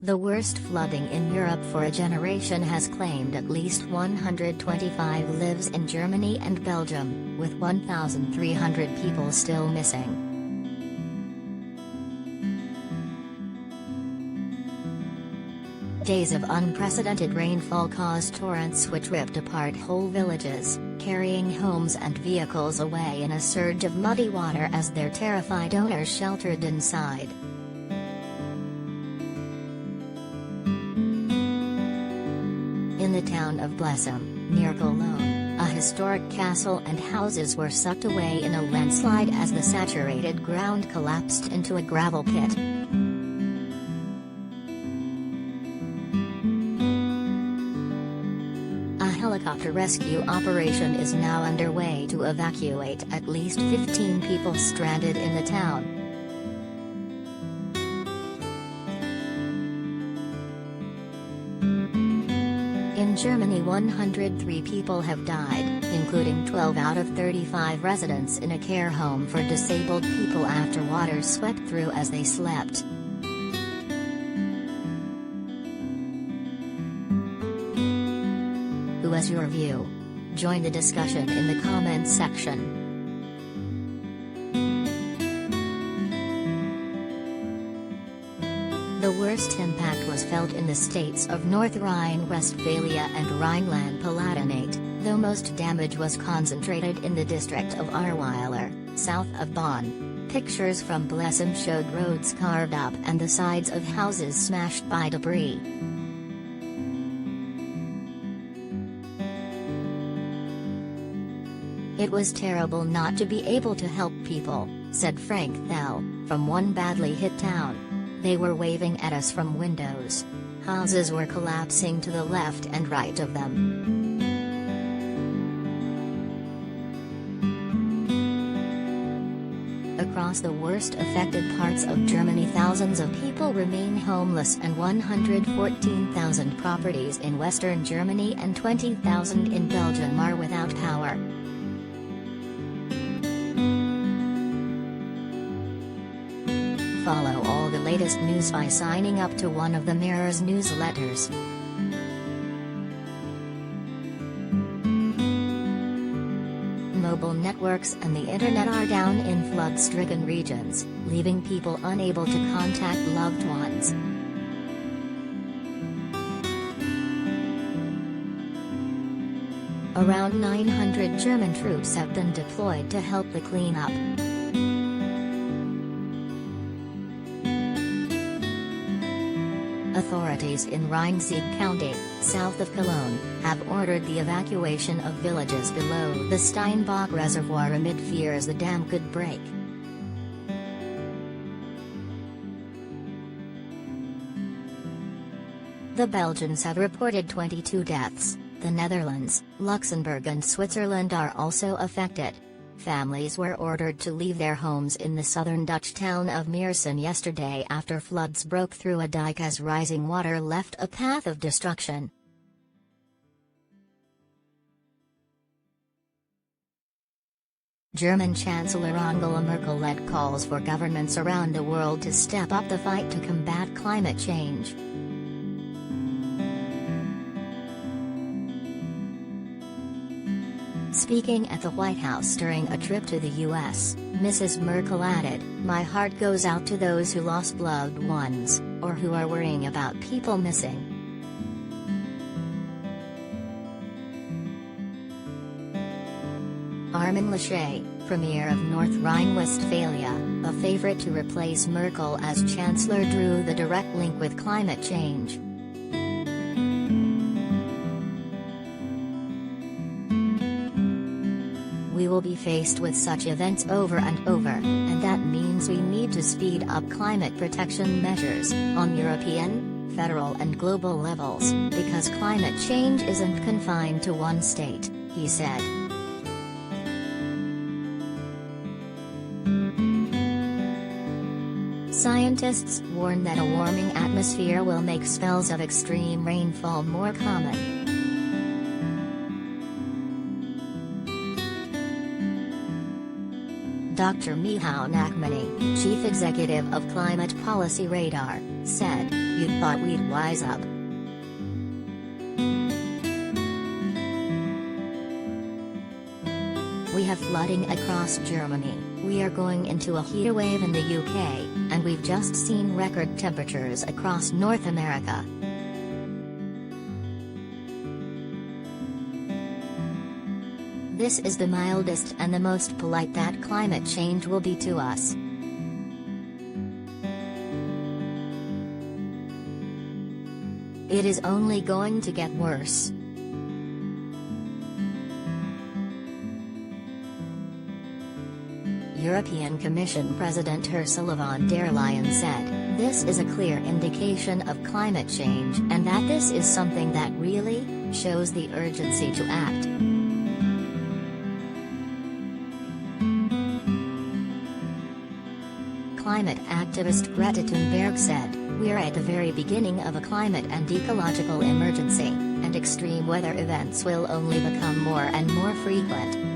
The worst flooding in Europe for a generation has claimed at least 125 lives in Germany and Belgium, with 1,300 people still missing. Days of unprecedented rainfall caused torrents which ripped apart whole villages, carrying homes and vehicles away in a surge of muddy water as their terrified owners sheltered inside. In the town of Blessem, near Cologne, a historic castle and houses were sucked away in a landslide as the saturated ground collapsed into a gravel pit. A helicopter rescue operation is now underway to evacuate at least 15 people stranded in the town. In Germany, 103 people have died, including 12 out of 35 residents in a care home for disabled people after water swept through as they slept. Who has your view? Join the discussion in the comments section. The worst impact was felt in the states of North Rhine-Westphalia and Rhineland-Palatinate, though most damage was concentrated in the district of Ahrweiler, south of Bonn. Pictures from Blessem showed roads carved up and the sides of houses smashed by debris. "It was terrible not to be able to help people," said Frank Thel, from one badly hit town. "They were waving at us from windows. Houses were collapsing to the left and right of them." Across the worst affected parts of Germany, thousands of people remain homeless and 114,000 properties in western Germany and 20,000 in Belgium are without power. Follow all the latest news by signing up to one of the Mirror's newsletters. Mobile networks and the internet are down in flood-stricken regions, leaving people unable to contact loved ones. Around 900 German troops have been deployed to help the cleanup. Authorities in Rhine-Sieg County, south of Cologne, have ordered the evacuation of villages below the Steinbach reservoir amid fears the dam could break. The Belgians have reported 22 deaths. The Netherlands, Luxembourg and Switzerland are also affected. Families were ordered to leave their homes in the southern Dutch town of Meerssen yesterday after floods broke through a dike as rising water left a path of destruction. German Chancellor Angela Merkel led calls for governments around the world to step up the fight to combat climate change. Speaking at the White House during a trip to the U.S., Mrs. Merkel added, "My heart goes out to those who lost loved ones, or who are worrying about people missing." Armin Laschet, Premier of North Rhine-Westphalia, a favorite to replace Merkel as Chancellor, drew the direct link with climate change. "We will be faced with such events over and over, and that means we need to speed up climate protection measures, on European, federal and global levels, because climate change isn't confined to one state," he said. Scientists warn that a warming atmosphere will make spells of extreme rainfall more common. Dr. Michał Nachmany, chief executive of Climate Policy Radar, said, you'd thought we'd wise up. We have flooding across Germany, we are going into a heatwave in the UK, and we've just seen record temperatures across North America. This is the mildest and the most polite that climate change will be to us. It is only going to get worse. European Commission President Ursula von der Leyen said, "This is a clear indication of climate change and that this is something that really shows the urgency to act." Climate activist Greta Thunberg said, "We're at the very beginning of a climate and ecological emergency, and extreme weather events will only become more and more frequent."